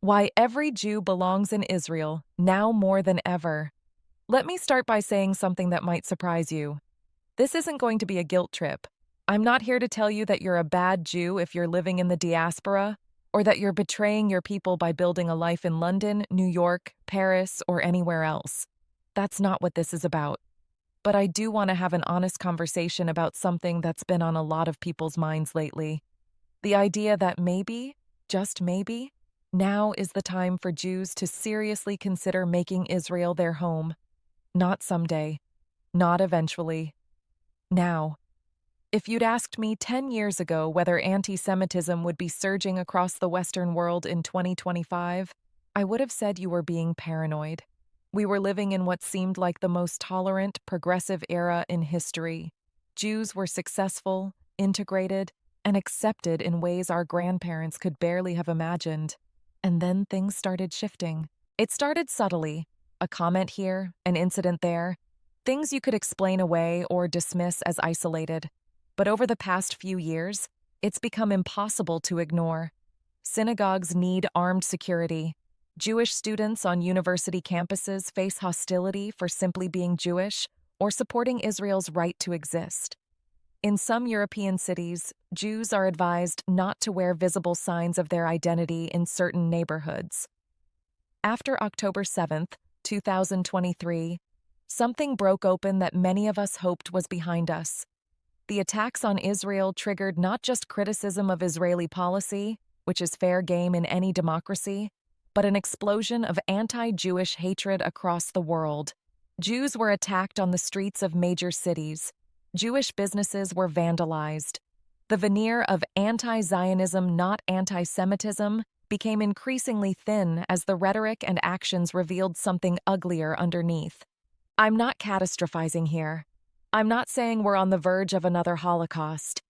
Why every Jew belongs in Israel, now more than ever. Let me start by saying something that might surprise you. This isn't going to be a guilt trip. I'm not here to tell you that you're a bad Jew if you're living in the diaspora, or that you're betraying your people by building a life in London, New York, Paris, or anywhere else. That's not what this is about. But I do want to have an honest conversation about something that's been on a lot of people's minds lately. The idea that maybe, just maybe, now is the time for Jews to seriously consider making Israel their home. Not someday, not eventually. Now. If you'd asked me 10 years ago whether anti-Semitism would be surging across the Western world in 2025, I would have said you were being paranoid. We were living in what seemed like the most tolerant, progressive era in history. Jews were successful, integrated, and accepted in ways our grandparents could barely have imagined. And then things started shifting. It started subtly, a comment here, an incident there, things you could explain away or dismiss as isolated. But over the past few years, it's become impossible to ignore. Synagogues need armed security. Jewish students on university campuses face hostility for simply being Jewish or supporting Israel's right to exist. In some European cities, Jews are advised not to wear visible signs of their identity in certain neighborhoods. After October 7th, 2023, something broke open that many of us hoped was behind us. The attacks on Israel triggered not just criticism of Israeli policy, which is fair game in any democracy, but an explosion of anti-Jewish hatred across the world. Jews were attacked on the streets of major cities. Jewish businesses were vandalized. The veneer of anti-Zionism, not anti-Semitism, became increasingly thin as the rhetoric and actions revealed something uglier underneath. I'm not catastrophizing here. I'm not saying we're on the verge of another Holocaust.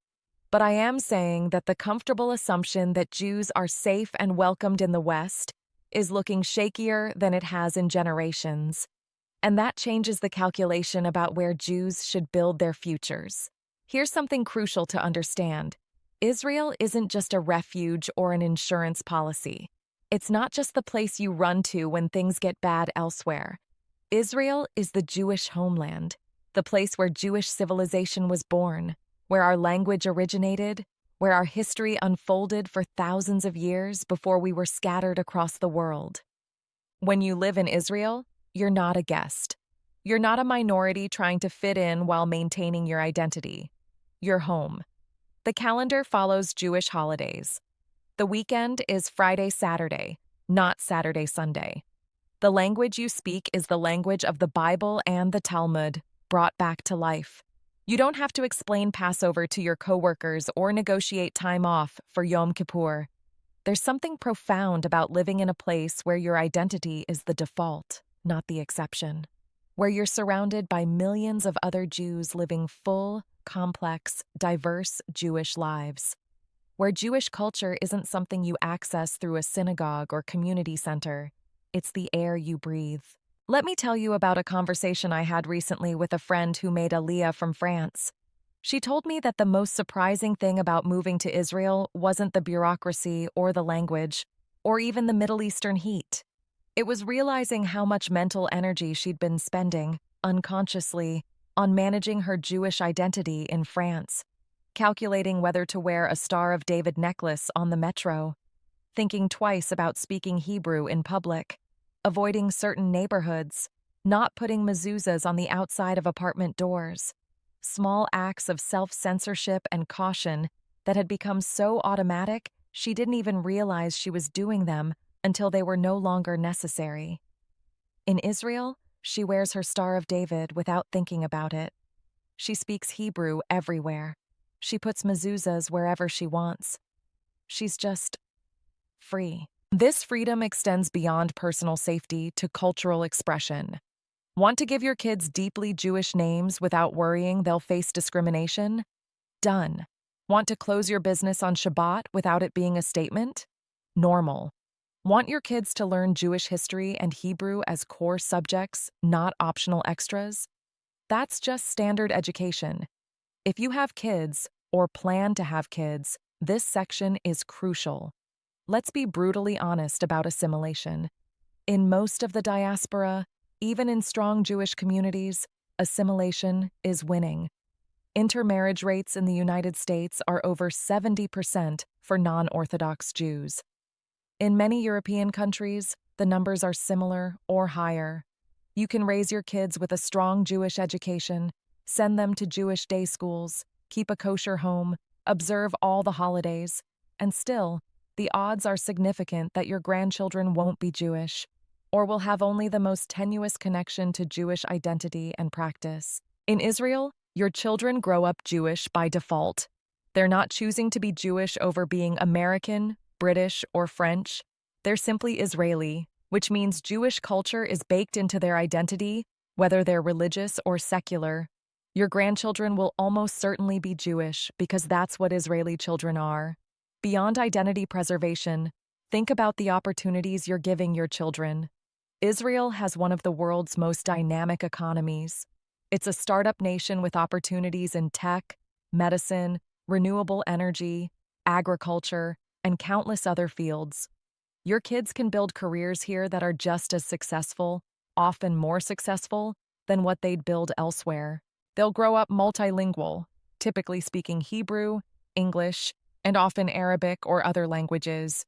But I am saying that the comfortable assumption that Jews are safe and welcomed in the West is looking shakier than it has in generations. And that changes the calculation about where Jews should build their futures. Here's something crucial to understand. Israel isn't just a refuge or an insurance policy. It's not just the place you run to when things get bad elsewhere. Israel is the Jewish homeland, the place where Jewish civilization was born, where our language originated, where our history unfolded for thousands of years before we were scattered across the world. When you live in Israel, you're not a guest. You're not a minority trying to fit in while maintaining your identity. You're home. The calendar follows Jewish holidays. The weekend is Friday-Saturday, not Saturday-Sunday. The language you speak is the language of the Bible and the Talmud, brought back to life. You don't have to explain Passover to your coworkers or negotiate time off for Yom Kippur. There's something profound about living in a place where your identity is the default, not the exception. Where you're surrounded by millions of other Jews living full, complex, diverse Jewish lives. Where Jewish culture isn't something you access through a synagogue or community center. It's the air you breathe. Let me tell you about a conversation I had recently with a friend who made Aliyah from France. She told me that the most surprising thing about moving to Israel wasn't the bureaucracy or the language, or even the Middle Eastern heat. It was realizing how much mental energy she'd been spending, unconsciously, on managing her Jewish identity in France, calculating whether to wear a Star of David necklace on the metro, thinking twice about speaking Hebrew in public, avoiding certain neighborhoods, not putting mezuzahs on the outside of apartment doors. Small acts of self-censorship and caution that had become so automatic she didn't even realize she was doing them until they were no longer necessary. In Israel, she wears her Star of David without thinking about it. She speaks Hebrew everywhere. She puts mezuzahs wherever she wants. She's just free. This freedom extends beyond personal safety to cultural expression. Want to give your kids deeply Jewish names without worrying they'll face discrimination? Done. Want to close your business on Shabbat without it being a statement? Normal. Want your kids to learn Jewish history and Hebrew as core subjects, not optional extras? That's just standard education. If you have kids, or plan to have kids, this section is crucial. let's be brutally honest about assimilation. In most of the diaspora, even in strong Jewish communities, assimilation is winning. Intermarriage rates in the United States are over 70% for non-Orthodox Jews. In many European countries, the numbers are similar or higher. You can raise your kids with a strong Jewish education, send them to Jewish day schools, keep a kosher home, observe all the holidays, and still, the odds are significant that your grandchildren won't be Jewish, or will have only the most tenuous connection to Jewish identity and practice. In Israel, your children grow up Jewish by default. They're not choosing to be Jewish over being American, British, or French. They're simply Israeli, which means Jewish culture is baked into their identity, whether they're religious or secular. Your grandchildren will almost certainly be Jewish because that's what Israeli children are. Beyond identity preservation, think about the opportunities you're giving your children. Israel has one of the world's most dynamic economies. It's a startup nation with opportunities in tech, medicine, renewable energy, agriculture, and countless other fields. Your kids can build careers here that are just as successful, often more successful, than what they'd build elsewhere. They'll grow up multilingual, typically speaking Hebrew, English, and often Arabic or other languages.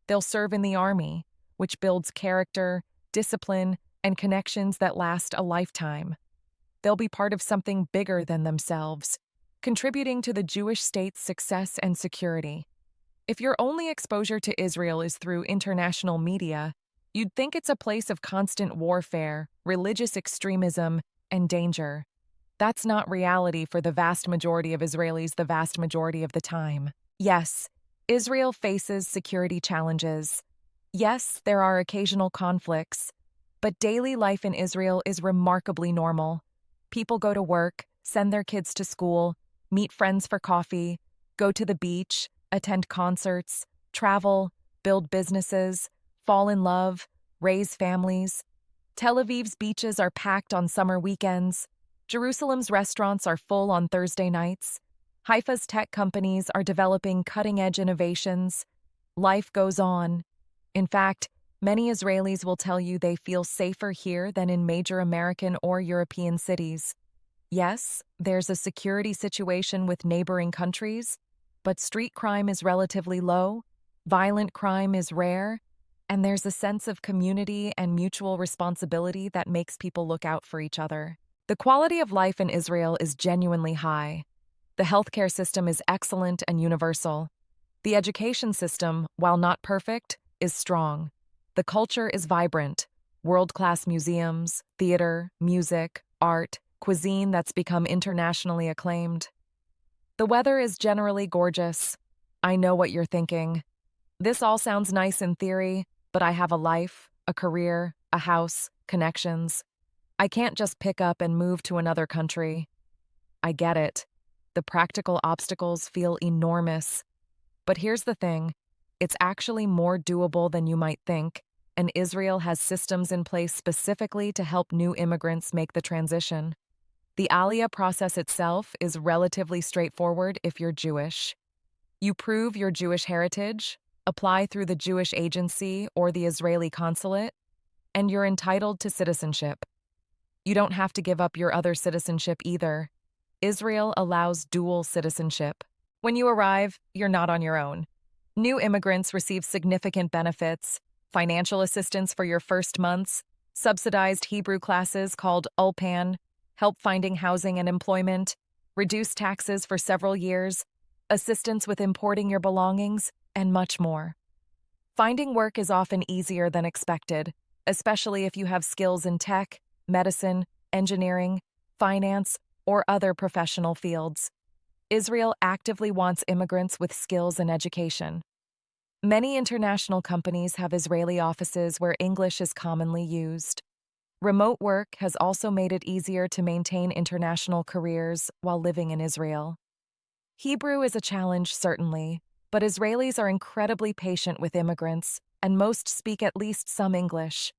They'll serve in the army, which builds character, discipline, and connections that last a lifetime. They'll be part of something bigger than themselves, contributing to the Jewish state's success and security. If your only exposure to Israel is through international media, you'd think it's a place of constant warfare, religious extremism, and danger. That's not reality for the vast majority of Israelis the vast majority of the time. Yes, Israel faces security challenges. Yes, there are occasional conflicts, but daily life in Israel is remarkably normal. People go to work, send their kids to school, meet friends for coffee, go to the beach, attend concerts, travel, build businesses, fall in love, raise families. Tel Aviv's beaches are packed on summer weekends. Jerusalem's restaurants are full on Thursday nights. Haifa's tech companies are developing cutting-edge innovations. Life goes on. In fact, many Israelis will tell you they feel safer here than in major American or European cities. Yes, there's a security situation with neighboring countries, but street crime is relatively low, violent crime is rare, and there's a sense of community and mutual responsibility that makes people look out for each other. The quality of life in Israel is genuinely high. The healthcare system is excellent and universal. The education system, while not perfect, is strong. The culture is vibrant. World-class museums, theater, music, art, cuisine that's become internationally acclaimed. The weather is generally gorgeous. I know what you're thinking. This all sounds nice in theory, but I have a life, a career, a house, connections. I can't just pick up and move to another country. I get it. The practical obstacles feel enormous. But here's the thing. It's actually more doable than you might think, and Israel has systems in place specifically to help new immigrants make the transition. The Aliyah process itself is relatively straightforward if you're Jewish. You prove your Jewish heritage, apply through the Jewish agency or the Israeli consulate, and you're entitled to citizenship. You don't have to give up your other citizenship either. Israel allows dual citizenship. When you arrive, you're not on your own. New immigrants receive significant benefits, financial assistance for your first months, subsidized Hebrew classes called Ulpan, help finding housing and employment, reduced taxes for several years, assistance with importing your belongings, and much more. Finding work is often easier than expected, especially if you have skills in tech, medicine, engineering, finance, or other professional fields. Israel actively wants immigrants with skills and education. Many international companies have Israeli offices where English is commonly used. Remote work has also made it easier to maintain international careers while living in Israel. Hebrew is a challenge, certainly, but Israelis are incredibly patient with immigrants, and most speak at least some English.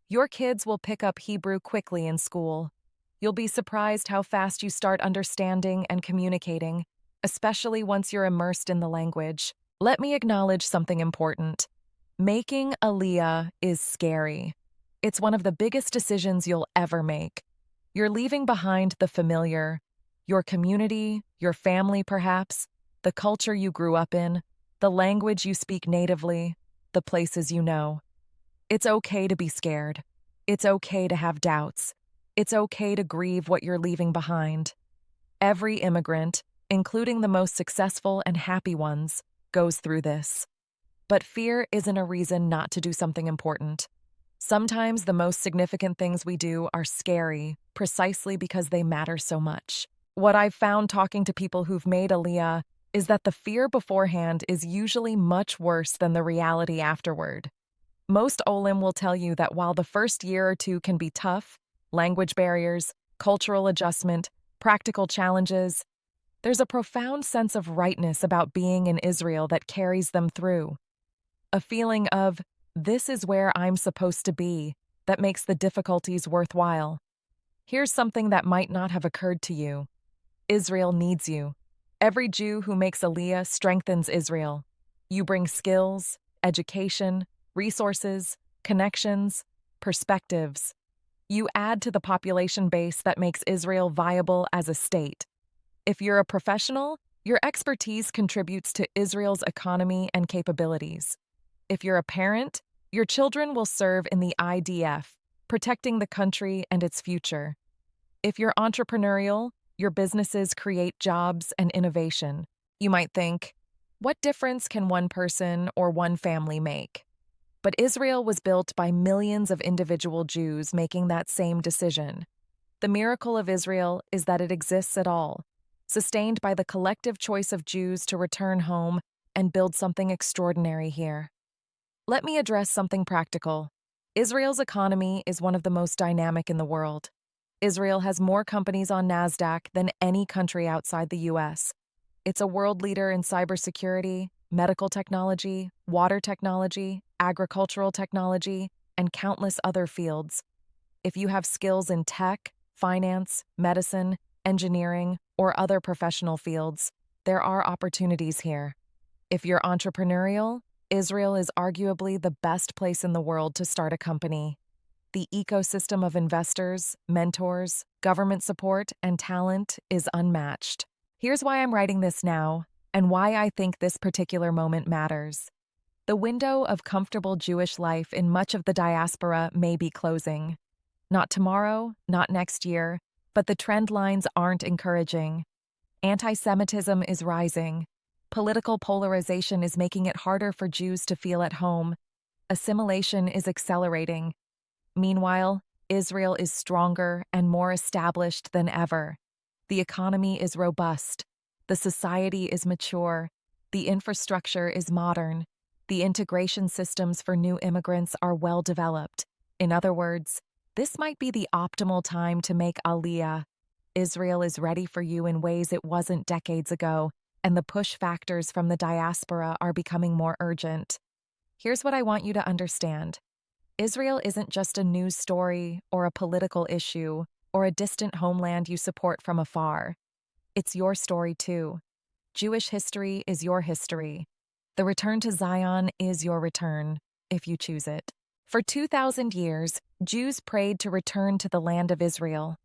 Your kids will pick up Hebrew quickly in school. You'll be surprised how fast you start understanding and communicating, especially once you're immersed in the language. Let me acknowledge something important. Making Aliyah is scary. It's one of the biggest decisions you'll ever make. You're leaving behind the familiar, your community, your family perhaps, the culture you grew up in, the language you speak natively, the places you know. It's okay to be scared. It's okay to have doubts. It's okay to grieve what you're leaving behind. Every immigrant, including the most successful and happy ones, goes through this. But fear isn't a reason not to do something important. Sometimes the most significant things we do are scary, precisely because they matter so much. What I've found talking to people who've made Aliyah is that the fear beforehand is usually much worse than the reality afterward. Most Olim will tell you that while the first year or two can be tough, language barriers, cultural adjustment, practical challenges, there's a profound sense of rightness about being in Israel that carries them through. A feeling of, this is where I'm supposed to be, that makes the difficulties worthwhile. Here's something that might not have occurred to you. Israel needs you. Every Jew who makes Aliyah strengthens Israel. You bring skills, education, resources, connections, perspectives. You add to the population base that makes Israel viable as a state. If you're a professional, your expertise contributes to Israel's economy and capabilities. If you're a parent, your children will serve in the IDF, protecting the country and its future. If you're entrepreneurial, your businesses create jobs and innovation. You might think, what difference can one person or one family make? But Israel was built by millions of individual Jews making that same decision. The miracle of Israel is that it exists at all, sustained by the collective choice of Jews to return home and build something extraordinary here. Let me address something practical. Israel's economy is one of the most dynamic in the world. Israel has more companies on NASDAQ than any country outside the US. It's a world leader in cybersecurity, medical technology, water technology, agricultural technology, and countless other fields. If you have skills in tech, finance, medicine, engineering, or other professional fields, there are opportunities here. If you're entrepreneurial, Israel is arguably the best place in the world to start a company. The ecosystem of investors, mentors, government support, and talent is unmatched. Here's why I'm writing this now, and why I think this particular moment matters. The window of comfortable Jewish life in much of the diaspora may be closing. Not tomorrow, not next year, but the trend lines aren't encouraging. Anti-Semitism is rising. Political polarization is making it harder for Jews to feel at home. Assimilation is accelerating. Meanwhile, Israel is stronger and more established than ever. The economy is robust. The society is mature. The infrastructure is modern. The integration systems for new immigrants are well developed. In other words, this might be the optimal time to make Aliyah. Israel is ready for you in ways it wasn't decades ago, and the push factors from the diaspora are becoming more urgent. Here's what I want you to understand. Israel isn't just a news story or a political issue or a distant homeland you support from afar. It's your story too. Jewish history is your history. The return to Zion is your return, if you choose it. For 2,000 years, Jews prayed to return to the land of Israel.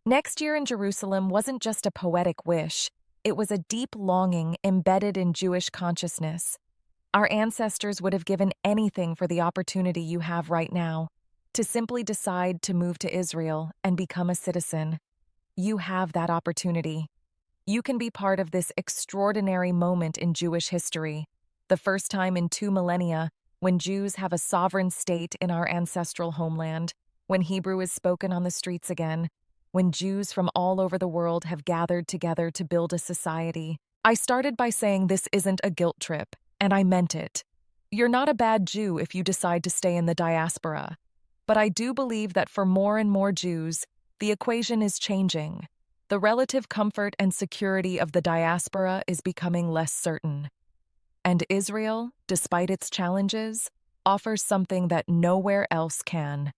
Next year in Jerusalem wasn't just a poetic wish, it was a deep longing embedded in Jewish consciousness. Our ancestors would have given anything for the opportunity you have right now, to simply decide to move to Israel and become a citizen. You have that opportunity. You can be part of this extraordinary moment in Jewish history, the first time in 2 millennia when Jews have a sovereign state in our ancestral homeland, when Hebrew is spoken on the streets again, when Jews from all over the world have gathered together to build a society. I started by saying this isn't a guilt trip, and I meant it. You're not a bad Jew if you decide to stay in the diaspora. But I do believe that for more and more Jews, the equation is changing. The relative comfort and security of the diaspora is becoming less certain. And Israel, despite its challenges, offers something that nowhere else can.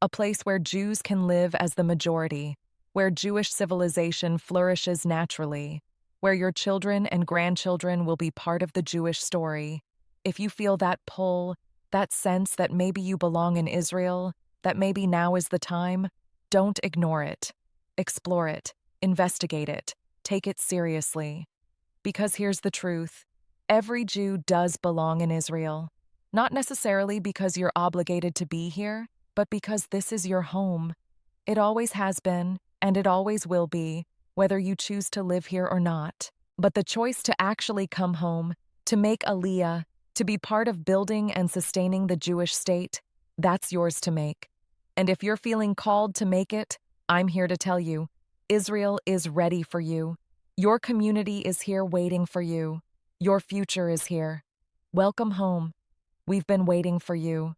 A place where Jews can live as the majority, where Jewish civilization flourishes naturally, where your children and grandchildren will be part of the Jewish story. If you feel that pull, that sense that maybe you belong in Israel, that maybe now is the time, don't ignore it. Explore it, investigate it, take it seriously. Because here's the truth: every Jew does belong in Israel. Not necessarily because you're obligated to be here, but because this is your home. It always has been, and it always will be, whether you choose to live here or not. But the choice to actually come home, to make Aliyah, to be part of building and sustaining the Jewish state, that's yours to make. And if you're feeling called to make it, I'm here to tell you, Israel is ready for you. Your community is here waiting for you. Your future is here. Welcome home. We've been waiting for you.